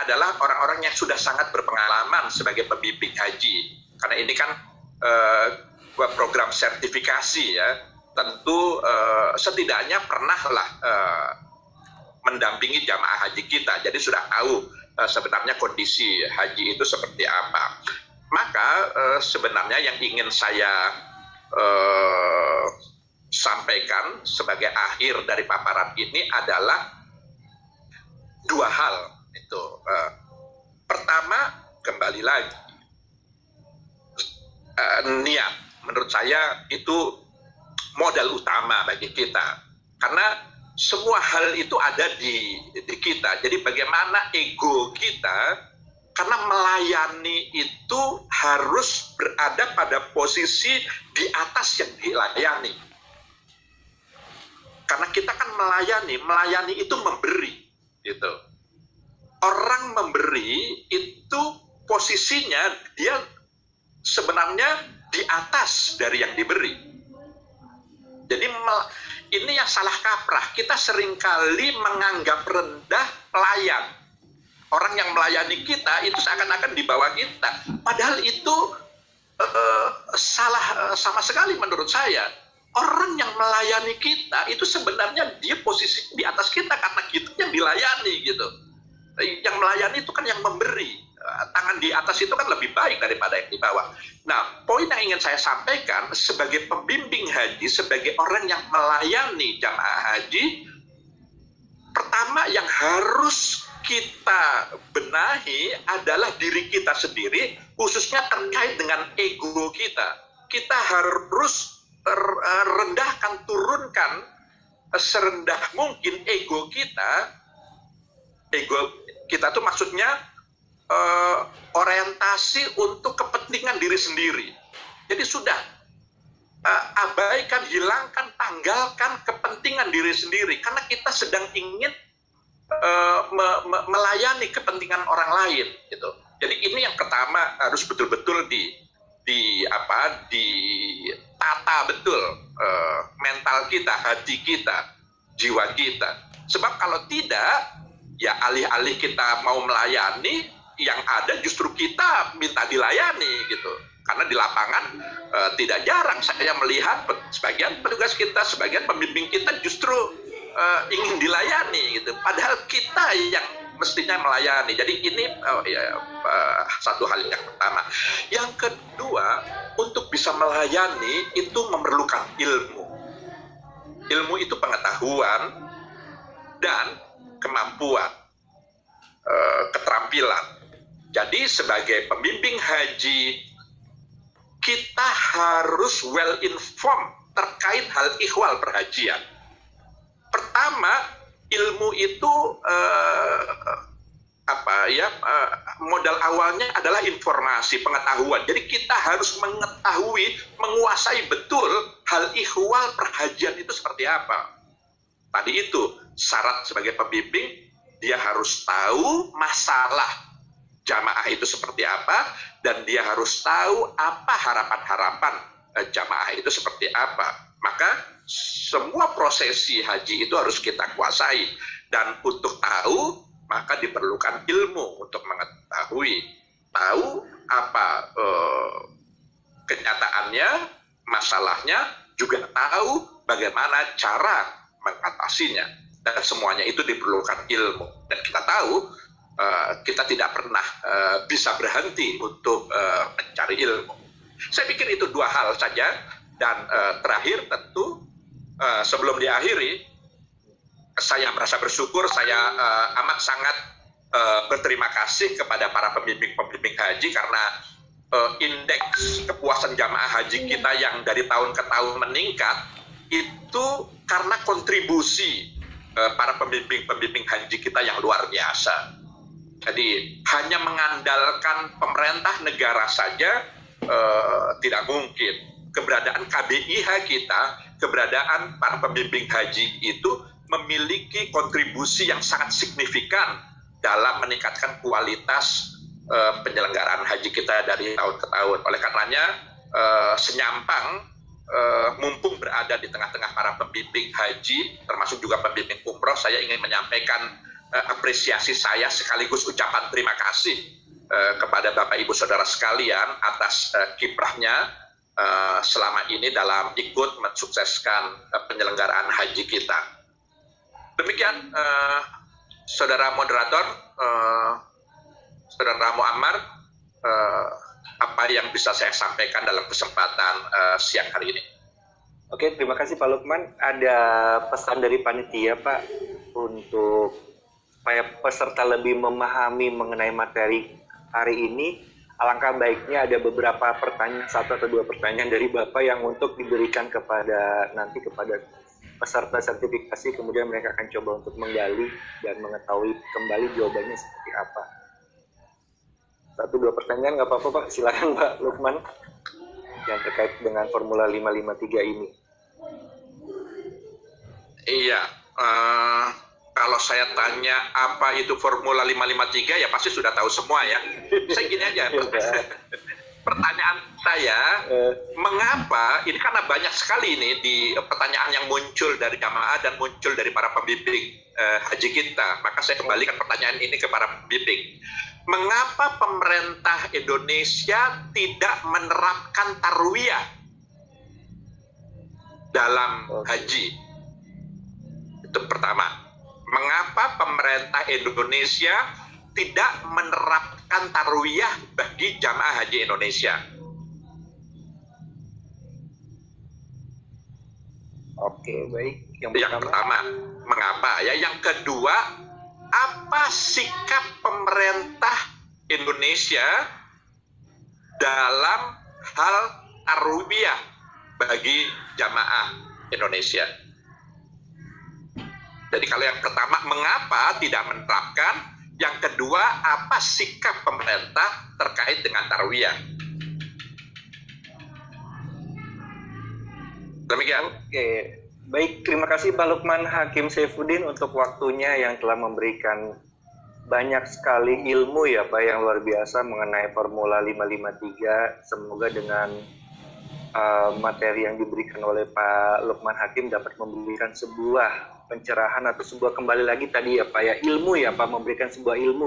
adalah orang-orang yang sudah sangat berpengalaman sebagai pembimbing haji. Karena ini kan program sertifikasi ya, tentu setidaknya pernahlah mendampingi jamaah haji kita, jadi sudah tahu sebenarnya kondisi haji itu seperti apa. Maka sebenarnya yang ingin saya sampaikan sebagai akhir dari paparan ini adalah dua hal itu. Pertama, kembali lagi niat, menurut saya itu modal utama bagi kita, karena semua hal itu ada di kita. Jadi bagaimana ego kita, karena melayani itu harus berada pada posisi di atas yang dilayani. Karena kita kan melayani itu memberi, gitu. Orang memberi itu posisinya dia sebenarnya di atas dari yang diberi. Jadi ini yang salah kaprah. Kita seringkali menganggap rendah pelayan. Orang yang melayani kita itu seakan-akan di bawah kita. Padahal itu salah sama sekali menurut saya. Orang yang melayani kita itu sebenarnya dia posisi di atas kita karena kita yang dilayani gitu. Yang melayani itu kan yang memberi. Tangan di atas itu kan lebih baik daripada yang di bawah. Nah, poin yang ingin saya sampaikan sebagai pembimbing haji, sebagai orang yang melayani jamaah haji, pertama yang harus kita benahi adalah diri kita sendiri, khususnya terkait dengan ego kita. Kita harus rendahkan, turunkan serendah mungkin ego kita. Ego kita tuh maksudnya orientasi untuk kepentingan diri sendiri. Jadi sudah abaikan, hilangkan, tanggalkan kepentingan diri sendiri, karena kita sedang ingin melayani kepentingan orang lain gitu. Jadi ini yang pertama harus betul-betul ditata betul mental kita, hati kita, jiwa kita. Sebab kalau tidak, ya alih-alih kita mau melayani, yang ada justru kita minta dilayani gitu. Karena di lapangan tidak jarang saya melihat sebagian petugas kita, sebagian pembimbing kita justru ingin dilayani gitu. Padahal kita yang mestinya melayani. Jadi ini satu hal yang pertama. Yang kedua, untuk bisa melayani itu memerlukan ilmu. Ilmu itu pengetahuan dan kemampuan, keterampilan. Jadi sebagai pembimbing haji, kita harus well informed terkait hal ihwal perhajian. Pertama, ilmu itu modal awalnya adalah informasi, pengetahuan. Jadi kita harus mengetahui, menguasai betul hal ihwal perhajian itu seperti apa. Tadi itu syarat sebagai pembimbing, dia harus tahu masalah jamaah itu seperti apa, dan dia harus tahu apa harapan-harapan jamaah itu seperti apa. Maka semua prosesi haji itu harus kita kuasai, dan untuk tahu maka diperlukan ilmu untuk mengetahui, tahu apa kenyataannya, masalahnya, juga tahu bagaimana cara mengatasinya, dan semuanya itu diperlukan ilmu. Dan kita tahu kita tidak pernah bisa berhenti untuk mencari ilmu. Saya pikir itu dua hal saja. Dan terakhir tentu sebelum diakhiri, saya merasa bersyukur, saya amat sangat berterima kasih kepada para pembimbing haji, karena indeks kepuasan jamaah haji kita yang dari tahun ke tahun meningkat itu karena kontribusi para pembimbing haji kita yang luar biasa. Jadi hanya mengandalkan pemerintah negara saja tidak mungkin. Keberadaan KBIH kita, keberadaan para pembimbing haji itu memiliki kontribusi yang sangat signifikan dalam meningkatkan kualitas penyelenggaraan haji kita dari tahun ke tahun. Oleh karenanya senyampang mumpung berada di tengah-tengah para pembimbing haji, termasuk juga pembimbing umroh, saya ingin menyampaikan apresiasi saya sekaligus ucapan terima kasih kepada Bapak Ibu Saudara sekalian atas kiprahnya selama ini dalam ikut mensukseskan penyelenggaraan haji kita. Demikian Saudara Moderator, Saudara Muammar, apa yang bisa saya sampaikan dalam kesempatan siang hari ini. Oke, terima kasih Pak Lukman. Ada pesan dari panitia Pak untuk supaya peserta lebih memahami mengenai materi hari ini. Alangkah baiknya ada beberapa pertanyaan, 1 atau 2 pertanyaan dari Bapak yang untuk diberikan kepada peserta sertifikasi, kemudian mereka akan coba untuk menggali dan mengetahui kembali jawabannya seperti apa. 1-2 pertanyaan nggak apa-apa Pak, silakan Pak Lukman yang terkait dengan Formula 553 ini. Iya, kalau saya tanya apa itu Formula 553 ya pasti sudah tahu semua ya. Saya gini aja, pertanyaan saya, mengapa, ini karena banyak sekali ini di pertanyaan yang muncul dari jamaah dan muncul dari para pembimbing haji kita, maka saya kembalikan pertanyaan ini ke para pembimbing. Mengapa pemerintah Indonesia tidak menerapkan tarwiyah dalam haji? Itu pertama. Mengapa pemerintah Indonesia tidak menerapkan tarwiyah bagi jamaah haji Indonesia? Oke, baik. Yang pertama, mengapa? Ya, yang kedua, apa sikap pemerintah Indonesia dalam hal tarwiyah bagi jamaah Indonesia? Jadi kalau yang pertama, mengapa tidak menerapkan? Yang kedua, apa sikap pemerintah terkait dengan tarwiyah? Demikian. Oke, baik. Terima kasih Pak Lukman Hakim Saifuddin untuk waktunya yang telah memberikan banyak sekali ilmu ya Pak yang luar biasa mengenai Formula 553. Semoga dengan materi yang diberikan oleh Pak Lukman Hakim dapat memberikan sebuah pencerahan atau sebuah kembali lagi tadi ya Pak ya ilmu ya Pak, memberikan sebuah ilmu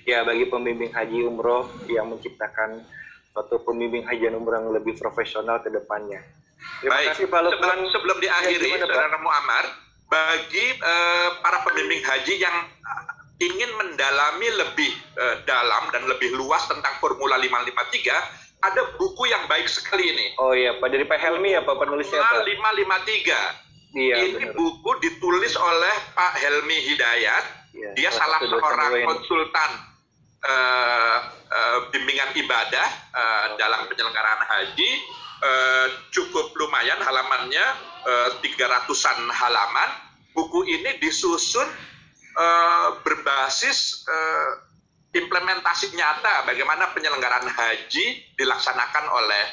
bagi pembimbing haji umroh yang menciptakan suatu pembimbing haji dan umroh yang lebih profesional ke depannya. Terima kasih Pak Lukman. Sebelum diakhiri, Saudara Muammar, bagi para pembimbing haji yang ingin mendalami lebih dalam dan lebih luas tentang Formula 553, ada buku yang baik sekali ini. Oh iya Pak, dari Pak Helmi ya Pak penulisnya Pak? 553. Iya, ini benar. Buku ditulis oleh Pak Helmi Hidayat. Ya, dia salah seorang konsultan bimbingan ibadah dalam penyelenggaraan haji. Cukup lumayan halamannya, 300-an halaman. Buku ini disusun berbasis implementasi nyata bagaimana penyelenggaraan haji dilaksanakan oleh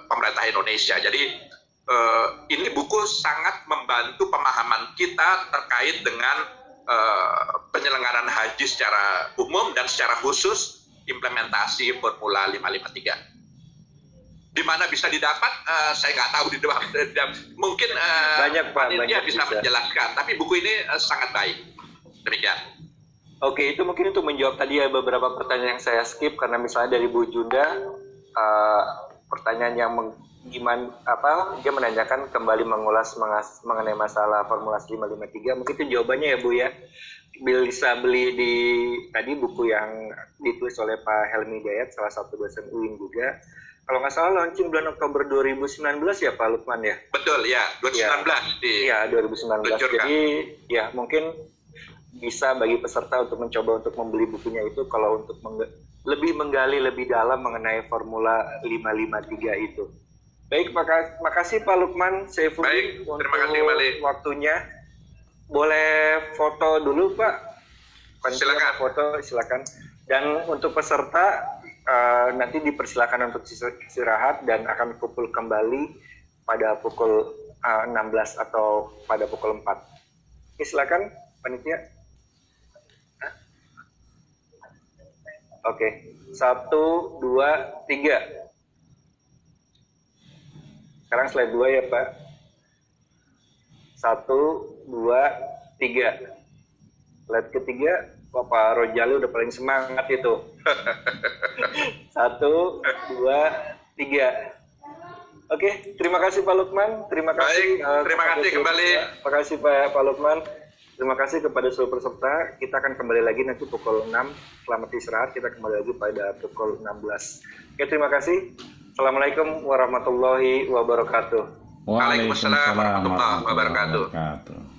pemerintah Indonesia. Jadi ini buku sangat membantu pemahaman kita terkait dengan penyelenggaraan haji secara umum dan secara khusus implementasi Formula 553. Di mana bisa didapat, saya nggak tahu mungkin panitia bisa menjelaskan, tapi buku ini sangat baik. Demikian. Oke, itu mungkin untuk menjawab tadi ya beberapa pertanyaan yang saya skip karena misalnya dari Bu Junda pertanyaan yang dia menanyakan kembali mengulas mengenai masalah Formula 553, mungkin itu jawabannya ya Bu ya. Bisa beli di tadi buku yang ditulis oleh Pak Helmi Hidayat, salah satu dosen UIN juga. Kalau nggak salah launching bulan Oktober 2019 ya Pak Lukman ya? Betul ya, 2019. Iya, 2019. Jadi ya mungkin bisa bagi peserta untuk mencoba untuk membeli bukunya itu kalau untuk lebih menggali lebih dalam mengenai Formula 553 itu. Baik, makasih Pak Lukman Saifuddin untuk waktunya. Boleh foto dulu Pak? Silakan. Foto, silakan. Dan untuk peserta nanti dipersilakan untuk istirahat dan akan kumpul kembali pada pukul 16 atau pada pukul 4. Oke, silakan panitia. Oke, 1, 2, 3. Sekarang slide 2 ya Pak. 1, 2, 3. Slide ketiga, Bapak Rojali udah paling semangat itu. 1, 2, 3. Oke, terima kasih Pak Lukman. Terima kasih. Baik, terima kasih kembali. Terima kasih Pak Lukman. Terima kasih kepada seluruh peserta. Kita akan kembali lagi nanti pukul 6. Selamat istirahat. Kita kembali lagi pada pukul 16. Oke, terima kasih. Assalamualaikum warahmatullahi wabarakatuh. Waalaikumsalam warahmatullahi wabarakatuh.